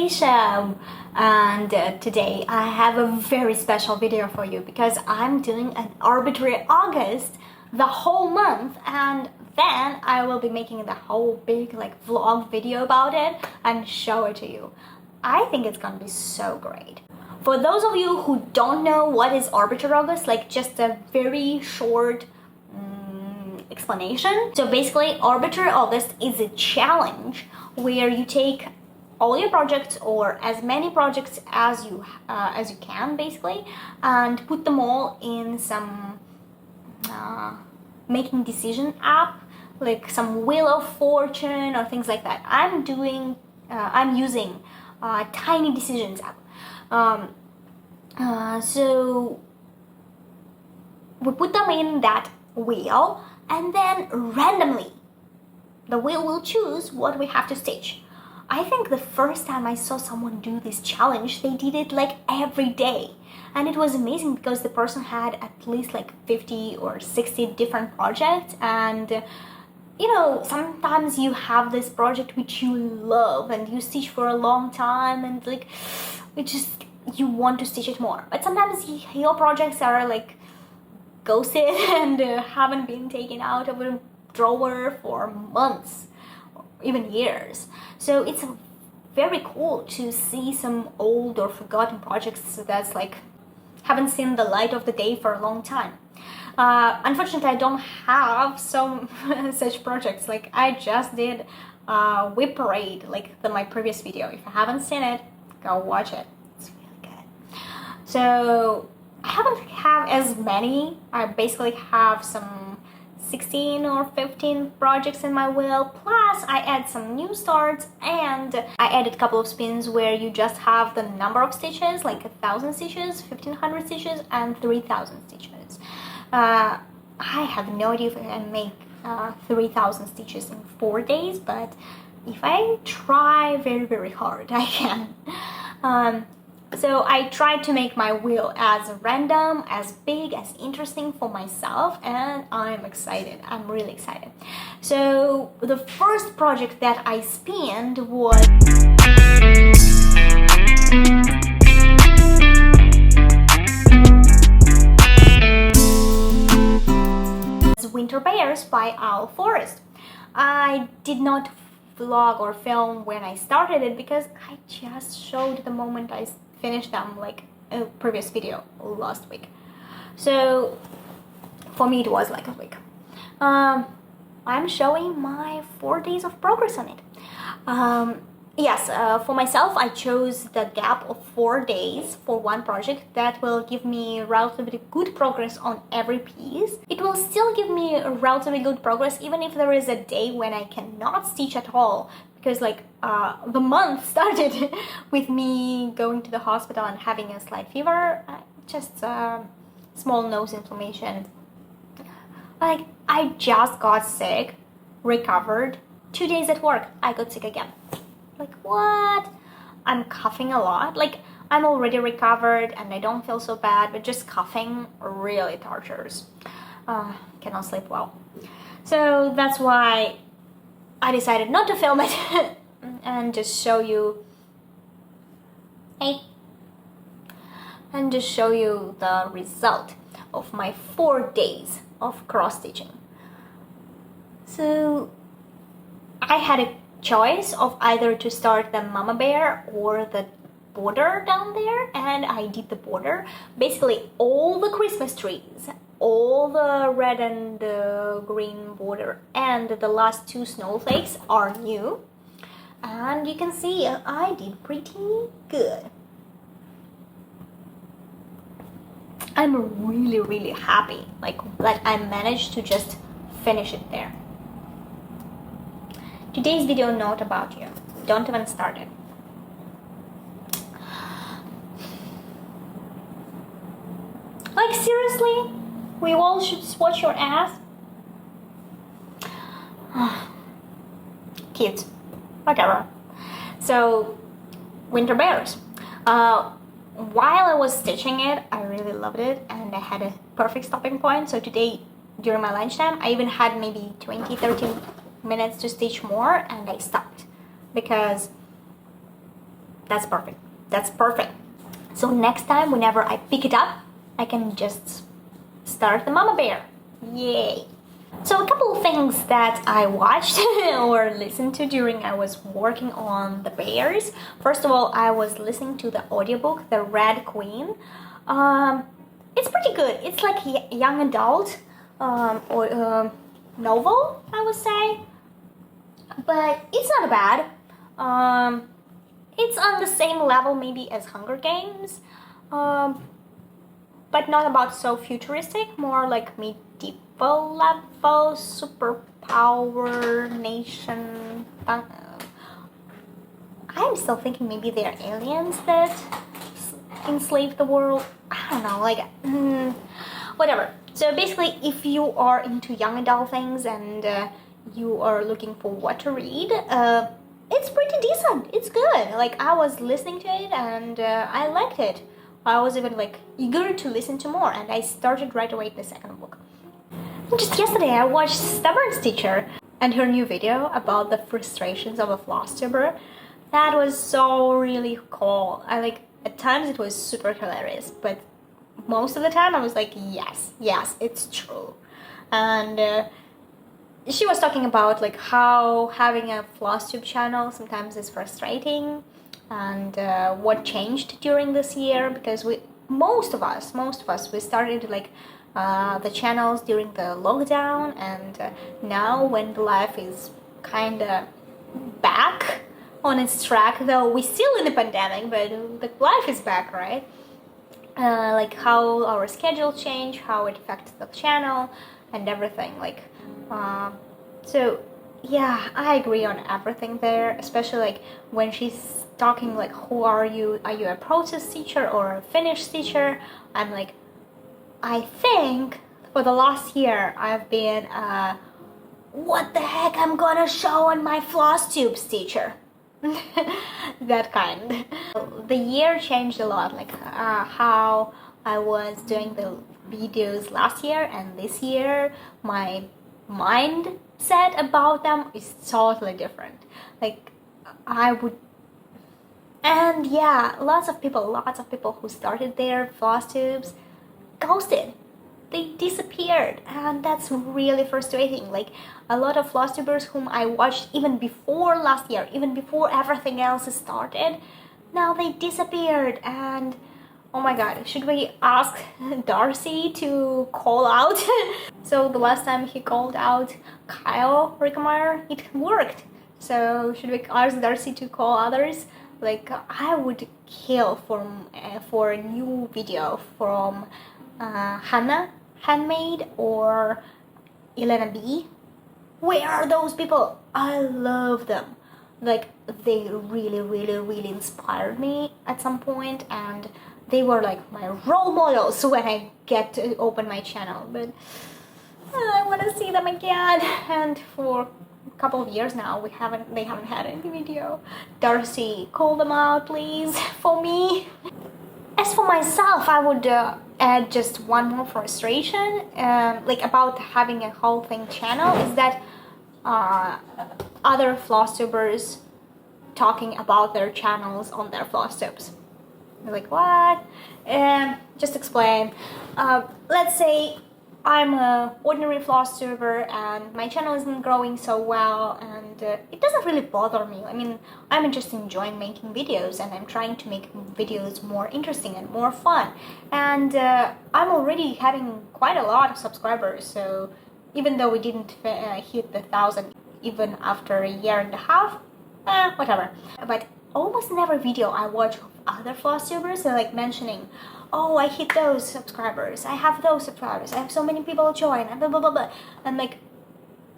Alicia, and today I have a very special video for you because I'm doing an Arbitrary August the whole month, and then I will be making the whole big vlog video about it and show it to you. I think it's gonna be so great. For those of you who don't know what is Arbitrary August, just a very short explanation. So basically, Arbitrary August is a challenge where you take all your projects or as many projects as you can basically, and put them all in some making decision app, like some Wheel of Fortune or things like that. I'm using Tiny Decisions app. So we put them in that wheel, and then randomly the wheel will choose what we have to stitch. I think the first time I saw someone do this challenge, they did it every day, and it was amazing because the person had at least 50 or 60 different projects. And sometimes you have this project which you love and you stitch for a long time, and you want to stitch it more, but sometimes your projects are ghosted and haven't been taken out of a drawer for months or even years. So it's very cool to see some old or forgotten projects that's haven't seen the light of the day for a long time. Unfortunately, I don't have some such projects. I just did Whip Parade, my previous video. If you haven't seen it, go watch it. It's really good. So I haven't have as many. I basically have some 16 or 15 projects in my wheel, plus I add some new starts, and I added a couple of spins where you just have the number of stitches, 1,000 stitches, 1,500 stitches, and 3,000 stitches. I have no idea if I can make 3,000 stitches in 4 days, but if I try very, very hard, I can. So I tried to make my wheel as random, as big, as interesting for myself, and I'm excited. I'm really excited. So the first project that I spinned was Winter Bears by Owl Forest. I did not vlog or film when I started it because I just showed the moment I finished them a previous video last week. So for me it was a week. I'm showing my 4 days of progress on it. Yes, for myself I chose the gap of 4 days for one project. That will give me relatively good progress on every piece. It will still give me a relatively good progress even if there is a day when I cannot stitch at all, because the month started with me going to the hospital and having a slight fever, just small nose inflammation. I just got sick, recovered, 2 days at work, I got sick again. What? I'm coughing a lot. I'm already recovered and I don't feel so bad, but just coughing really tortures. Cannot sleep well. So that's why I decided not to film it and just show you the result of my 4 days of cross stitching. So I had a choice of either to start the mama bear or the border down there, and I did the border. Basically all the Christmas trees, all the red and the green border, and the last 2 snowflakes are new, and you can see I did pretty good. I'm really, really happy that I managed to just finish it there. Today's video not about you. Don't even start it. Seriously? We all should watch your ass? Cute. Whatever. So, Winter Bears. While I was stitching it, I really loved it and I had a perfect stopping point. So today, during my lunchtime, I even had maybe 20-30 minutes to stitch more, and I stopped because That's perfect. That's perfect. So next time, whenever I pick it up, I can just start the mama bear. Yay! So a couple of things that I watched or listened to during I was working on the bears. First of all, I was listening to the audiobook, The Red Queen. It's pretty good. It's like a young adult or novel, I would say. But it's not bad. It's on the same level maybe as Hunger Games. But not about so futuristic, more like medieval level, superpower, nation. I'm still thinking maybe they're aliens that enslave the world. I don't know, like, whatever. So basically, if you are into young adult things and you are looking for what to read, it's pretty decent. It's good. Like, I was listening to it and I liked it. I was even like eager to listen to more, and I started right away the second book. Just yesterday I watched Stubborn Teacher and her new video about the frustrations of a Flosstuber. That was so really cool. At times it was super hilarious, but most of the time I was like, yes, it's true. And she was talking about like how having a Flosstube channel sometimes is frustrating, and what changed during this year, because most of us we started like the channels during the lockdown, and now when the life is kind of back on its track, though we're still in the pandemic, but the life is back, right? Like how our schedule changed, how it affects the channel and everything, like so yeah, I agree on everything there, especially like when she's talking like, who are you a process teacher or a finished teacher? I'm like, I think for the last year I've been what the heck I'm gonna show on my Flosstube teacher. That kind. The year changed a lot, like how I was doing the videos last year and this year, my mindset about them is totally different. Like I would, and yeah, lots of people who started their Flosstubes ghosted. They disappeared, and that's really frustrating. Like a lot of Flosstubers whom I watched even before last year, even before everything else started, now they disappeared. And oh my god, should we ask Darcy to call out? So the last time he called out Kyle Rickemeyer, it worked. So should we ask Darcy to call others? Like I would kill for a new video from Hannah Handmaid or Elena B. Where are those people? I love them. Like they really inspired me at some point, and they were like my role models when I get to open my channel. But I want to see them again, and for a couple of years now they haven't had any video. Darcy, call them out please for me. As for myself, I would add just one more frustration, like about having a whole thing channel, is that other Flosstubers talking about their channels on their Flosstubes. Like what? Just explain. Let's say I'm a ordinary Flosstuber and my channel isn't growing so well, and it doesn't really bother me. I mean, I'm just enjoying making videos, and I'm trying to make videos more interesting and more fun. And I'm already having quite a lot of subscribers, so even though we didn't hit the 1,000 even after a year and a half, whatever. But almost in every video I watch of other Flosstubers, they're like mentioning, oh, I hit those subscribers, I have those subscribers, I have so many people join, and blah blah blah blah. And like,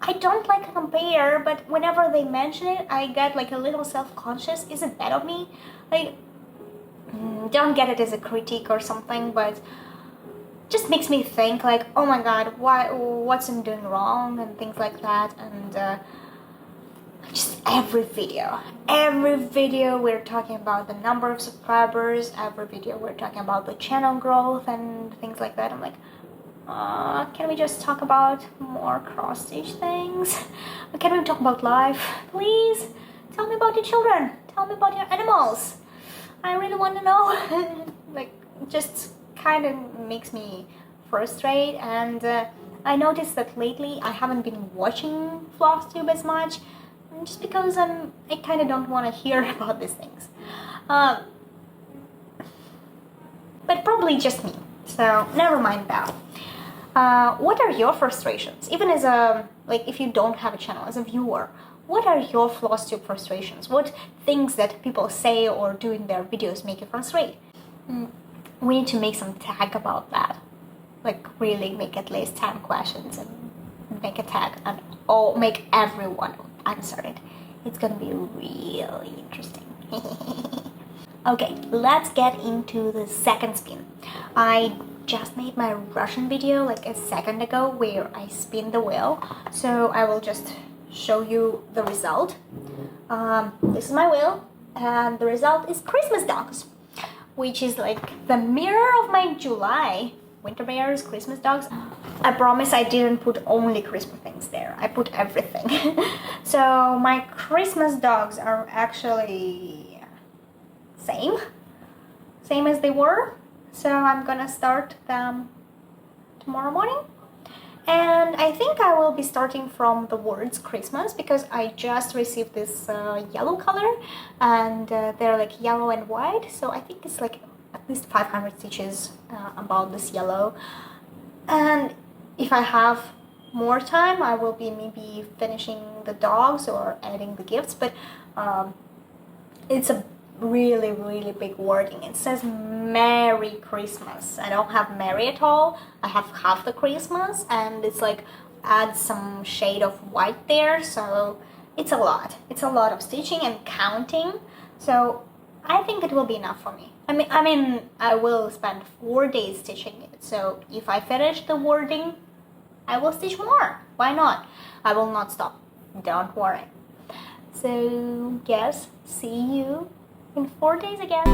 I don't like to compare, but whenever they mention it, I get like a little self-conscious. Is it bad of me? Like, don't get it as a critique or something, but just makes me think like, oh my god, what's I'm doing wrong, and things like that. And just every video we're talking about the number of subscribers, every video we're talking about the channel growth and things like that. I'm like, can we just talk about more cross-stitch things? Can we talk about life, please? Tell me about your children, tell me about your animals. I really want to know. Like, just kind of makes me frustrated. And I noticed that lately I haven't been watching Flosstube as much, just because I kind of don't want to hear about these things. But probably just me. So never mind that. What are your frustrations? Even as a, like, if you don't have a channel, as a viewer, what are your Flosstube frustrations? What things that people say or do in their videos make you frustrated? We need to make some tag about that. Like, really make at least 10 questions and make a tag and make everyone answer it. It's gonna be really interesting. Okay, let's get into the second spin. I just made my Russian video like a second ago where I spin the wheel, so I will just show you the result. This is my wheel, and the result is Christmas dogs, which is like the mirror of my July. Winter bears, Christmas dogs. I promise I didn't put only Christmas things there. I put everything. So my Christmas dogs are actually same as they were. So I'm gonna start them tomorrow morning. And I think I will be starting from the words Christmas because I just received this yellow color, and they're like yellow and white. So I think it's like at least 500 stitches about this yellow. And if I have more time, I will be maybe finishing the dogs or adding the gifts. But it's a really big wording. It says Merry Christmas. I don't have Merry at all. I have half the Christmas, and it's like add some shade of white there. So it's a lot. It's a lot of stitching and counting. So I think it will be enough for me. I mean, I will spend 4 days stitching it. So if I finish the wording, I will stitch more. Why not? I will not stop. Don't worry. So yes, see you in 4 days again.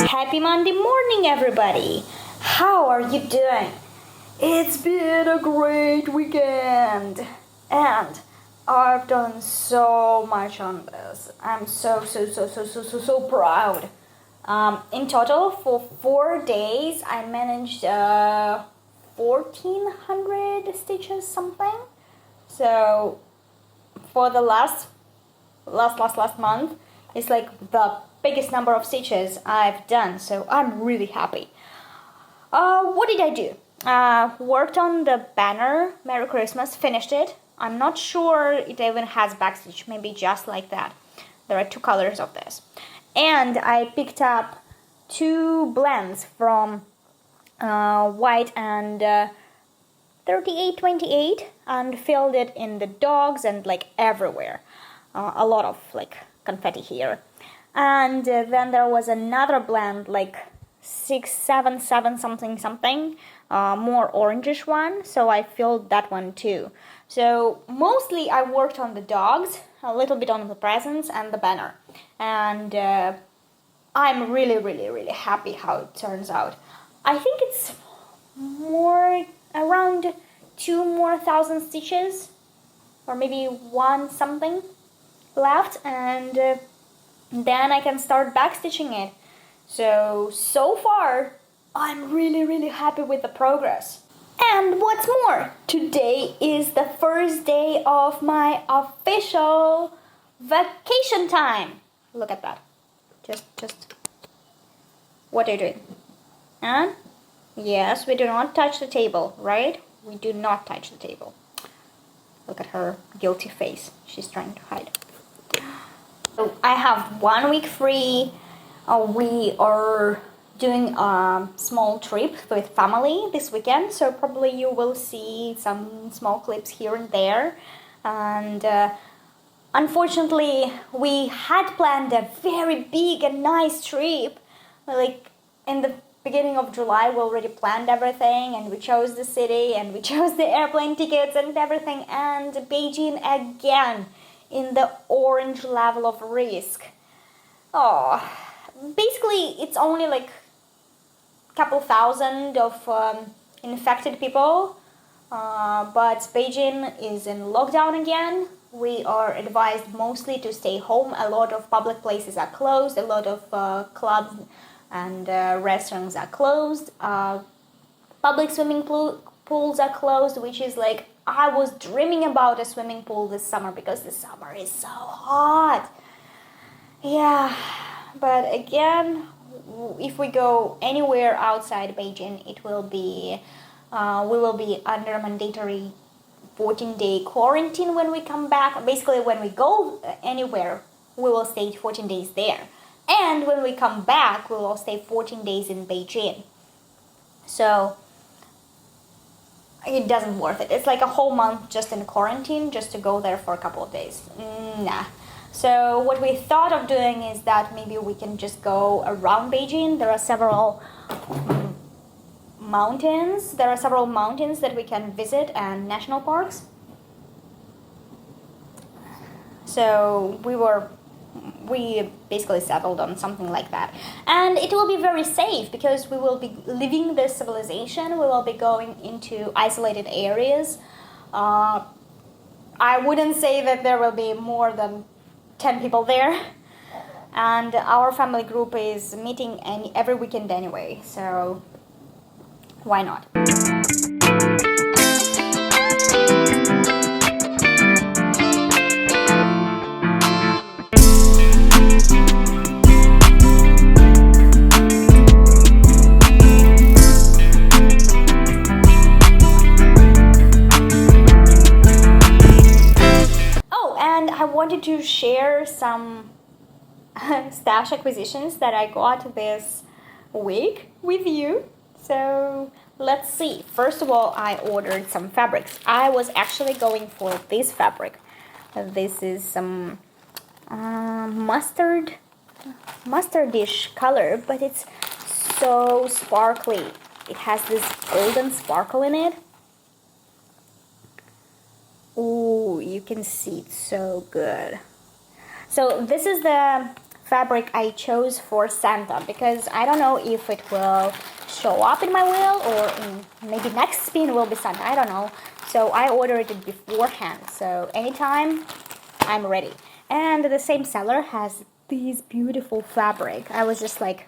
Happy Monday morning, everybody! How are you doing? It's been a great weekend, and I've done so much on this. I'm so proud. In total, for 4 days, I managed 1,400 stitches, something. So for the last month, it's like the biggest number of stitches I've done, so I'm really happy. What did I do? Worked on the banner, Merry Christmas, finished it. I'm not sure it even has backstitch, maybe just like that. There are 2 colors of this. And I picked up 2 blends from white and 3828 and filled it in the dogs and like everywhere. A lot of like confetti here. And then there was another blend, like 677 something, more orangish one, so I filled that one too. So mostly I worked on the dogs, a little bit on the presents and the banner. And I'm really happy how it turns out. I think it's more around 2,000 stitches, or maybe 1 something left, and then I can start backstitching it. So far, I'm really happy with the progress. And what's more, today is the first day of my official vacation time. Look at that. Just, what are you doing? And yes, we do not touch the table, right? We do not touch the table. Look at her guilty face. She's trying to hide. So I have 1 week free. We are doing a small trip with family this weekend, so probably you will see some small clips here and there. And unfortunately, we had planned a very big and nice trip. Like in the beginning of July, we already planned everything, and we chose the city, and we chose the airplane tickets and everything, and Beijing again in the orange level of risk. Oh, basically it's only like couple thousand of infected people, but Beijing is in lockdown again. We are advised mostly to stay home. A lot of public places are closed. A lot of clubs and restaurants are closed. Public swimming pools are closed, which is like, I was dreaming about a swimming pool this summer because the summer is so hot. Yeah, but again, if we go anywhere outside Beijing, it will be we will be under mandatory 14-day quarantine when we come back. Basically, when we go anywhere, we will stay 14 days there. And when we come back, we will stay 14 days in Beijing. So it doesn't worth it. It's like a whole month just in quarantine, just to go there for a couple of days. Nah. So what we thought of doing is that maybe we can just go around Beijing. There are several mountains. There are several mountains that we can visit and national parks. So we basically settled on something like that. And it will be very safe because we will be leaving this civilization. We will be going into isolated areas. I wouldn't say that there will be more than 10 people there. And our family group is meeting every weekend anyway. So why not? Oh, and I wanted to share some stash acquisitions that I got this week with you. So let's see. First of all, I ordered some fabrics. I was actually going for this fabric. This is some mustardish color, but it's so sparkly. It has this golden sparkle in it. Ooh, you can see it's so good. So this is the fabric I chose for Santa because I don't know if it will show up in my wheel or maybe next spin will be Santa. I don't know. So I ordered it beforehand. So anytime I'm ready. And the same seller has this beautiful fabric. I was just like,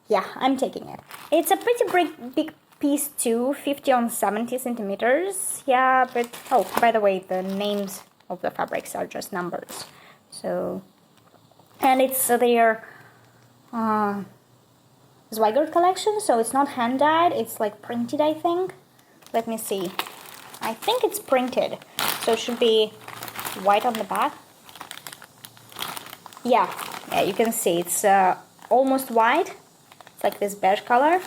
yeah, I'm taking it. It's a pretty big piece too, 50 on 70 centimeters. Yeah, but oh, by the way, the names of the fabrics are just numbers. So, and it's their Zweigert collection, so it's not hand dyed, it's like printed, I think. Let me see. I think it's printed, so it should be white on the back. Yeah, you can see it's almost white. It's like this beige color,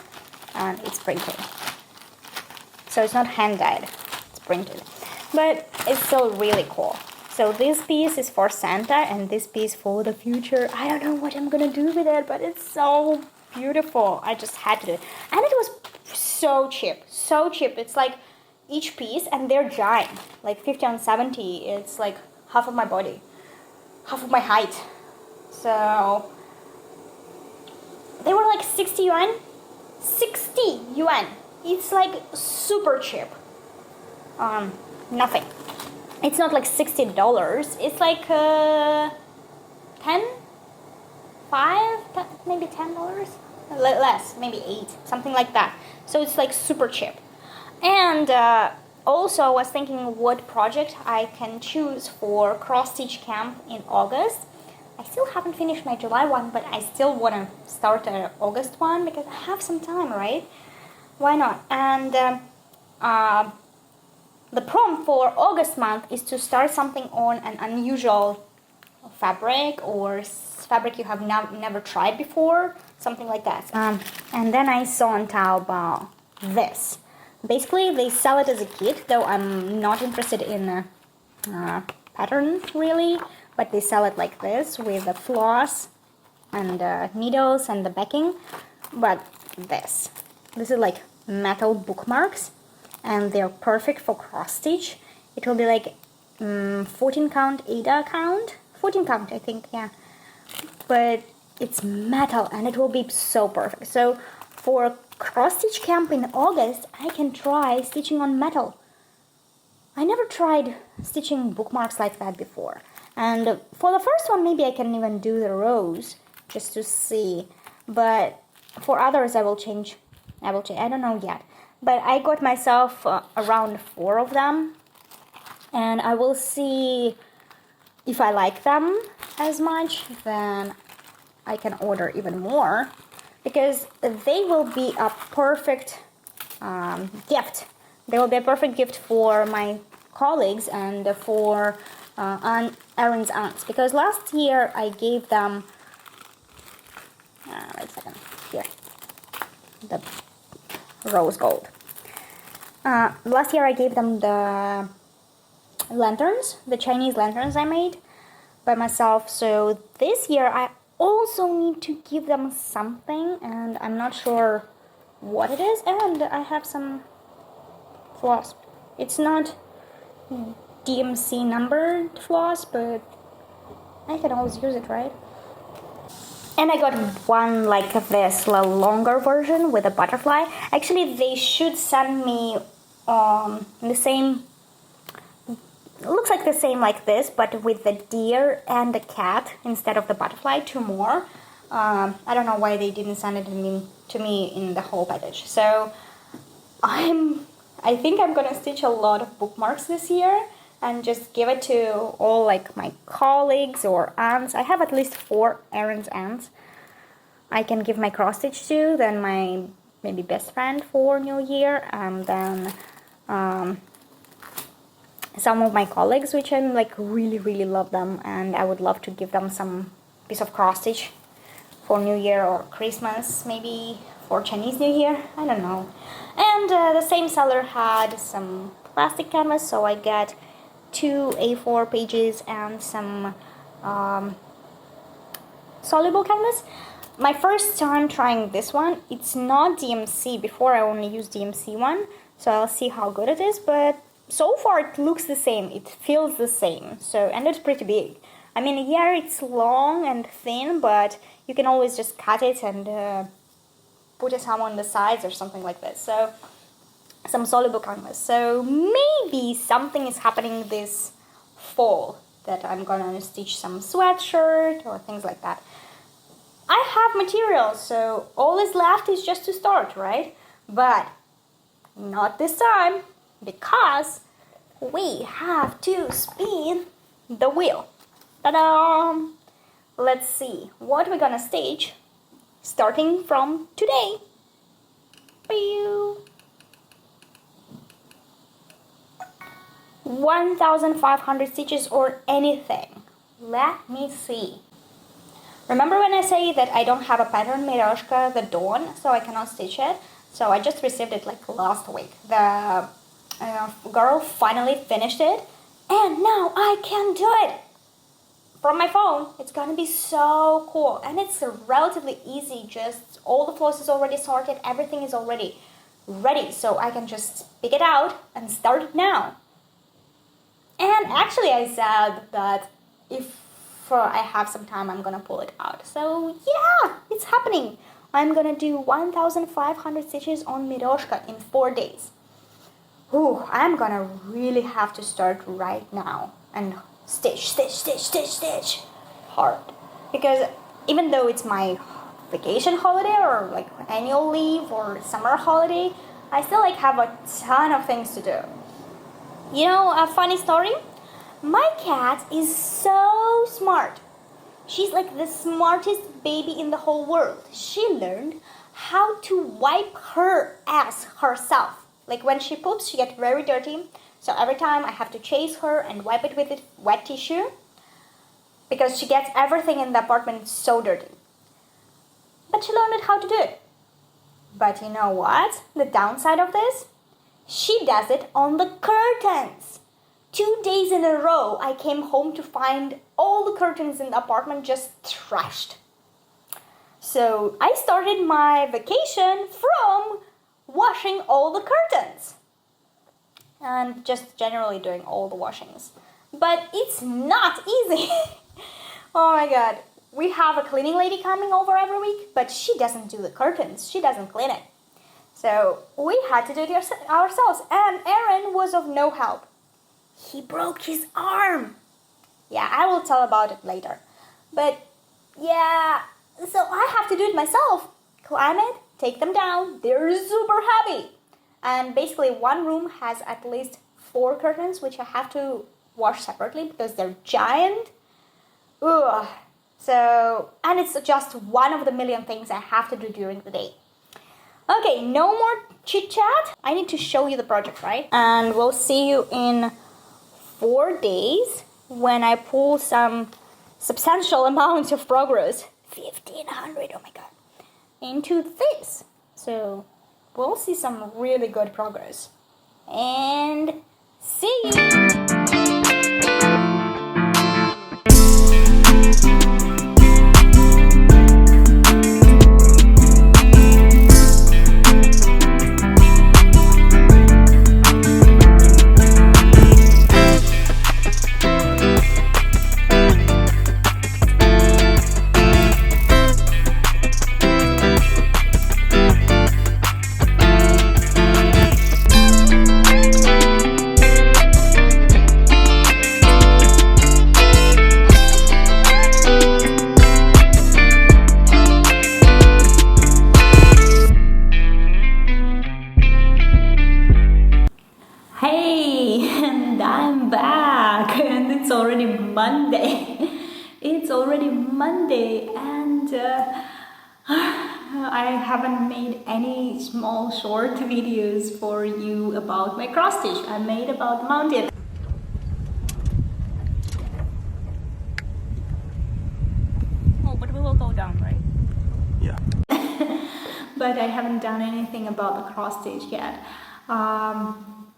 and it's printed. So it's not hand dyed, it's printed. But it's still really cool. So this piece is for Santa and this piece for the future. I don't know what I'm gonna do with it, but it's so beautiful. I just had to do it. And it was so cheap, so cheap. It's like each piece, and they're giant, like 50 on 70. It's like half of my body, half of my height. So they were like 60 yuan. 60 yuan. It's like super cheap. Nothing. It's not like $60. It's like 10, 5, 10, maybe $10, less, maybe 8, something like that. So it's like super cheap. And also I was thinking what project I can choose for cross-stitch camp in August. I still haven't finished my July one, but I still want to start an August one because I have some time, right? Why not? And the prompt for August month is to start something on an unusual fabric or fabric you have never tried before, something like that. And then I saw on Taobao this. Basically, they sell it as a kit, though I'm not interested in pattern really, but they sell it like this with the floss and needles and the backing. But this is like metal bookmarks, and they're perfect for cross stitch. It will be like 14 count, 14 count, I think, yeah. But it's metal and it will be so perfect. So for cross-stitch camp in August, I can try stitching on metal. I never tried stitching bookmarks like that before. And for the first one, maybe I can even do the rows just to see. But for others, I will change. I don't know yet. But I got myself around 4 of them. And I will see if I like them as much, then I can order even more. Because they will be a perfect gift. They will be a perfect gift for my colleagues and for Erin's aunts. Because last year I gave them, wait a second, here, the rose gold. Last year I gave them the lanterns, the Chinese lanterns I made by myself. So this year I also need to give them something, and I'm not sure what it is. And I have some floss. It's not DMC numbered floss, but I can always use it, right? And I got one like this longer version with a butterfly. Actually, they should send me the same, it looks like the same like this, but with the deer and the cat instead of the butterfly, 2 more. I don't know why they didn't send it to me in the whole package. So I think I'm gonna stitch a lot of bookmarks this year and just give it to all like my colleagues or aunts. I have at least 4 Erin's aunts I can give my cross stitch to, then my maybe best friend for New Year, and then some of my colleagues, which I like really love them, and I would love to give them some piece of cross stitch for New Year or Christmas, maybe for Chinese New Year, I don't know. And the same seller had some plastic canvas, so I got 2 A4 pages and some soluble canvas. My first time trying this one. It's not DMC. Before I only used DMC one, so I'll see how good it is, but so far it looks the same, it feels the same. So, and it's pretty big. I mean, yeah, it's long and thin, but you can always just cut it and put it some on the sides or something like this. So some soluble canvas. So maybe something is happening this fall that I'm gonna stitch some sweatshirt or things like that. I have materials, so all is left is just to start, right? But not this time, because we have to spin the wheel. Ta-da! Let's see what we're gonna stitch starting from today. 1,500 stitches or anything. Let me see. Remember when I say that I don't have a pattern Miroshka the Dawn, so I cannot stitch it? So I just received it like last week. The girl finally finished it, and now I can do it from my phone. It's gonna be so cool, and it's relatively easy. Just all the floss is already sorted, everything is already ready, so I can just pick it out and start it now. And actually I said that if I have some time, I'm gonna pull it out. So yeah, it's happening. I'm gonna do 1,500 stitches on Miroshka in 4 days. Ooh, I'm gonna really have to start right now and stitch hard. Because even though it's my vacation holiday or like annual leave or summer holiday, I still like have a ton of things to do. You know, a funny story? My cat is so smart. She's like the smartest baby in the whole world. She learned how to wipe her ass herself. Like when she poops, she gets very dirty. So every time I have to chase her and wipe it with wet tissue because she gets everything in the apartment so dirty. But she learned how to do it. But you know what? The downside of this? She does it on the curtains. 2 days in a row, I came home to find all the curtains in the apartment just trashed. So I started my vacation from washing all the curtains and just generally doing all the washings. But it's not easy. Oh my god. We have a cleaning lady coming over every week, but she doesn't do the curtains. She doesn't clean it. So we had to do it ourselves, and Aaron was of no help. He broke his arm. Yeah, I will tell about it later. But yeah, so I have to do it myself. Climb it, take them down. They're super heavy. And basically one room has at least 4 curtains, which I have to wash separately because they're giant. Ugh. So, and it's just one of the million things I have to do during the day. Okay, no more chit chat. I need to show you the project, right? And we'll see you in 4 days when I pull some substantial amount of progress. 1,500, oh my god. Into this. So, we'll see some really good progress. And see you! It's already Monday. It's already Monday, and I haven't made any small short videos for you about my cross stitch. I made about the mountain. Oh, but we will go down, right? Yeah. But I haven't done anything about the cross stitch yet.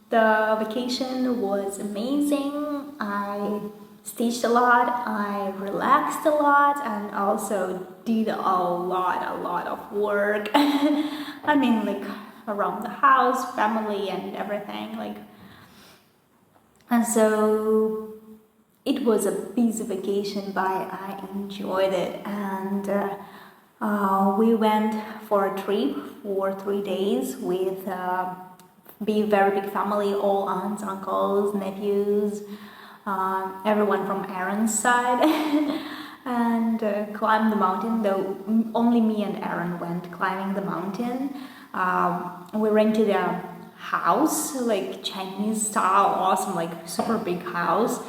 The vacation was amazing. I stitched a lot, I relaxed a lot, and also did a lot of work. I mean, like around the house, family, and everything. And so it was a busy vacation, but I enjoyed it. And we went for a trip for 3 days with be very big family, all aunts, uncles, nephews, everyone from Aaron's side, and climbed the mountain. Though only me and Aaron went climbing the mountain. We rented a house, like Chinese style, awesome, like super big house.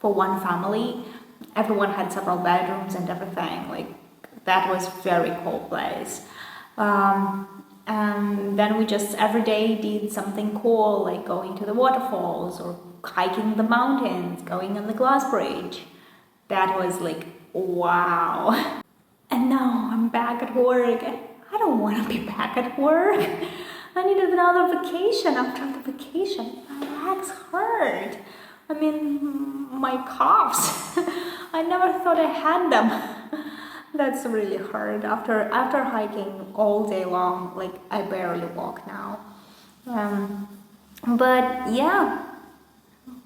For one family, everyone had several bedrooms and everything. Like, that was very cool place. And then we just every day did something cool, like going to the waterfalls or hiking the mountains, going on the glass bridge. That was like, wow. And now I'm back at work. I don't want to be back at work. I needed another vacation. After the vacation, my legs hurt. I mean, my calves. I never thought I had them. That's really hard. After hiking all day long, like I barely walk now. But yeah,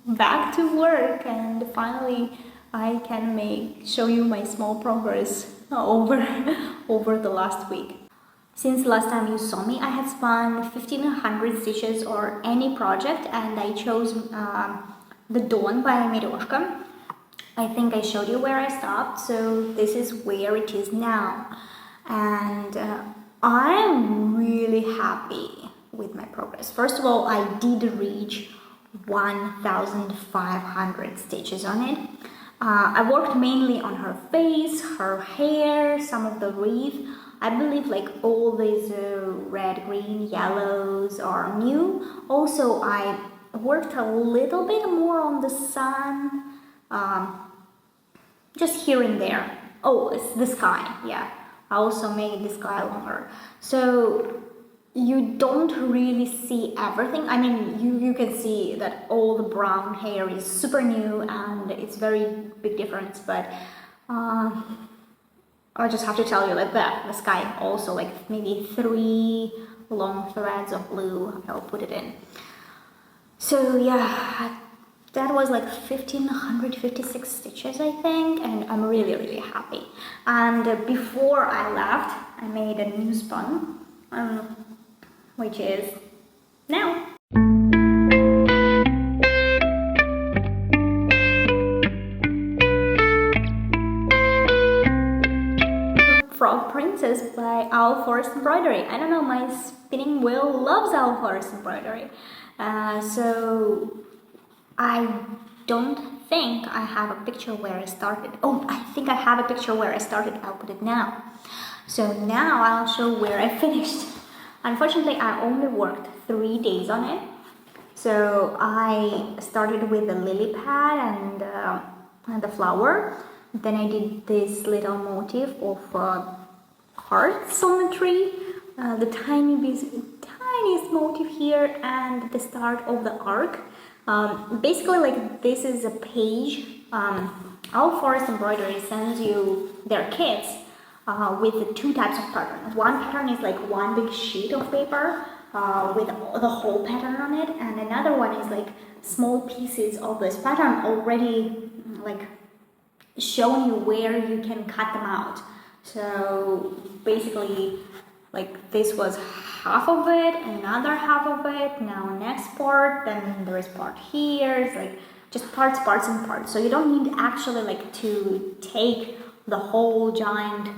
back to work, and finally I can show you my small progress over the last week. Since last time you saw me, I have spun 1500 stitches or any project, and I chose the Dawn by Miroshka. I think I showed you where I stopped, so this is where it is now. And I'm really happy with my progress. First of all, I did reach 1,500 stitches on it. I worked mainly on her face, her hair, some of the wreath. I believe like all these red, green, yellows are new. Also, I worked a little bit more on the sun, just here and there. Oh, it's the sky, yeah. I also made the sky longer. So you don't really see everything. I mean, you can see that all the brown hair is super new and it's very big difference, but I just have to tell you like that. The sky also, like maybe 3 long threads of blue, I'll put it in. So yeah, that was like 1,556 stitches, I think, and I'm really, really happy. And before I left, I made a new spun, which is now. Frog Princess by Owl Forest Embroidery. I don't know, my spinning wheel loves Owl Forest Embroidery. So I don't think I have a picture where I started. Oh, I think I have a picture where I started. I'll put it now. So now I'll show where I finished. Unfortunately, I only worked 3 days on it. So I started with the lily pad and the flower. Then I did this little motif of hearts on the tree, the tiniest motif here, and the start of the arc. Basically, like this is a page. Owl Forest Embroidery sends you their kits with the 2 types of pattern. One pattern is like one big sheet of paper with the whole pattern on it, and another one is like small pieces of this pattern already like showing you where you can cut them out. So basically, like this was half of it, another half of it, now next part, then there is part here. It's like just parts and parts. So you don't need actually like to take the whole giant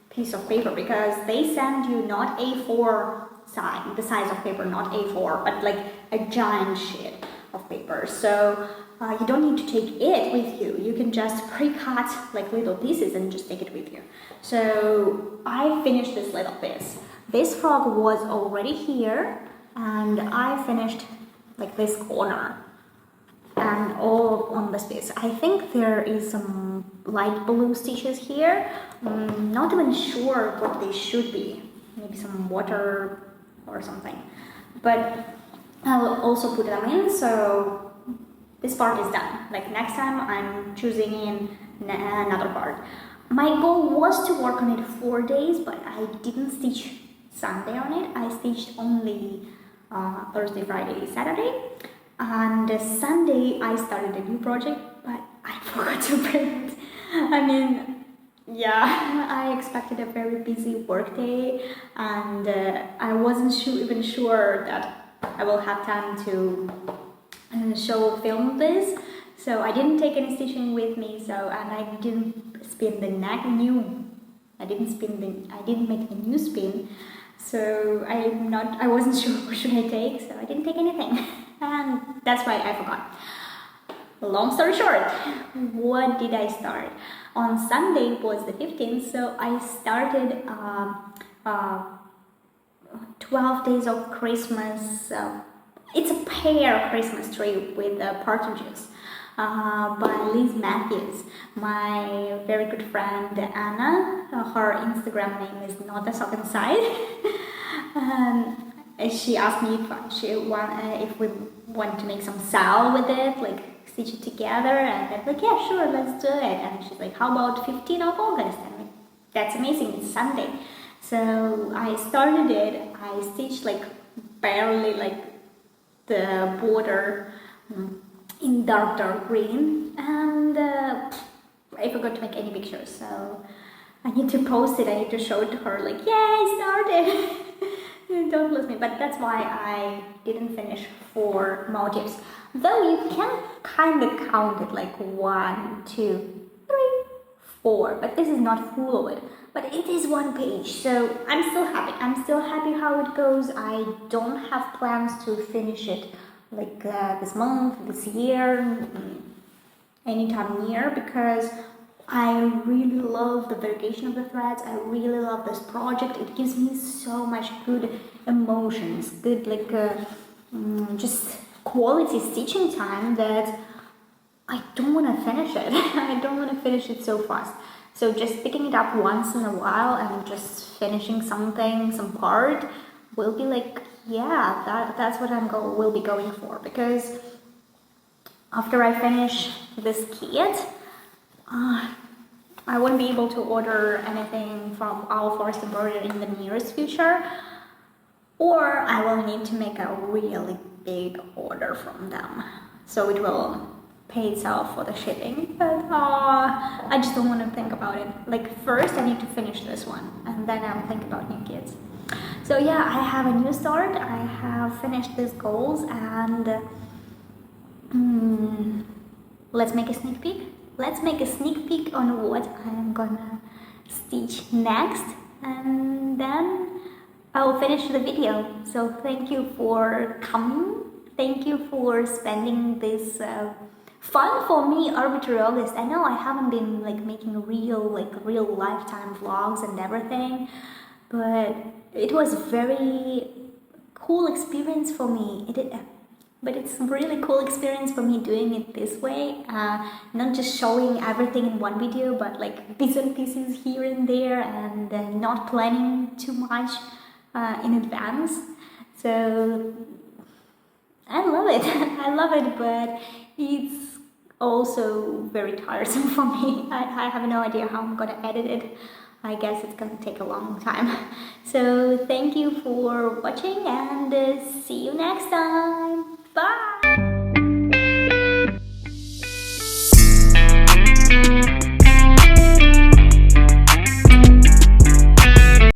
piece of paper, because they send you not A4 size, the size of paper, not A4, but like a giant sheet of paper. So you don't need to take it with you. You can just pre-cut like little pieces and just take it with you. So I finished this little piece. This frog was already here, and I finished like this corner and all on this piece. I think there is some light blue stitches here. Not even sure what they should be. Maybe some water or something. But I'll also put them in, so this part is done. Like next time I'm choosing in another part. My goal was to work on it 4 days, but I didn't stitch Sunday on it. I stitched only Thursday, Friday, Saturday. And Sunday I started a new project, but I forgot to print. I mean, yeah, I expected a very busy work day, and I wasn't even sure that I will have time to film this. So I didn't take any stitching with me, and I didn't spin the I didn't make the new spin. So I wasn't sure what should I take, so I didn't take anything. And that's why I forgot. Long story short, what did I start? On Sunday was the 15th, so I started 12 days of Christmas it's a pear Christmas tree with partridges by Liz Matthews. My very good friend Anna, her Instagram name is not a sock inside. She asked me if we want to make some sal with it, like stitch it together, and I'm like, yeah, sure, let's do it. And she's like, how about 15th of August? And I'm like, that's amazing, it's Sunday. So I started it. I stitched like barely like the border in dark green, and I forgot to make any pictures, so I need to post it. I need to show it to her, like, yeah, I started. Don't lose me. But that's why I didn't finish 4 motifs, though you can kind of count it like 1, 2, 3, 4, but this is not full of it. But it is 1 page, so I'm still happy. I'm still happy how it goes. I don't have plans to finish it like this month, this year, anytime near, because I really love the variegation of the threads. I really love this project. It gives me so much good emotions, good like just quality stitching time that I don't want to finish it. I don't want to finish it so fast. So just picking it up once in a while and just finishing something, some part, will be like, yeah, that's what will be going for. Because after I finish this kit, I won't be able to order anything from Our Forest Embroidery in the nearest future, or I will need to make a really big order from them. So it will pay itself for the shipping, but I just don't want to think about it. Like, first I need to finish this one, and then I'll think about new kits. So yeah, I have a new start. I have finished these goals, and let's make a sneak peek. Let's make a sneak peek on what I'm gonna stitch next, and then I'll finish the video. So thank you for coming. Thank you for spending this fun for me Arbitrary August. I know I haven't been like making real lifetime vlogs and everything, but it was very cool experience for me. But it's a really cool experience for me doing it this way, not just showing everything in one video, but like bits and pieces here and there, and not planning too much in advance. So I love it. I love it, but it's also very tiresome for me. I have no idea how I'm gonna edit it. I guess it's gonna take a long time. So thank you for watching, and see you next time. Bye!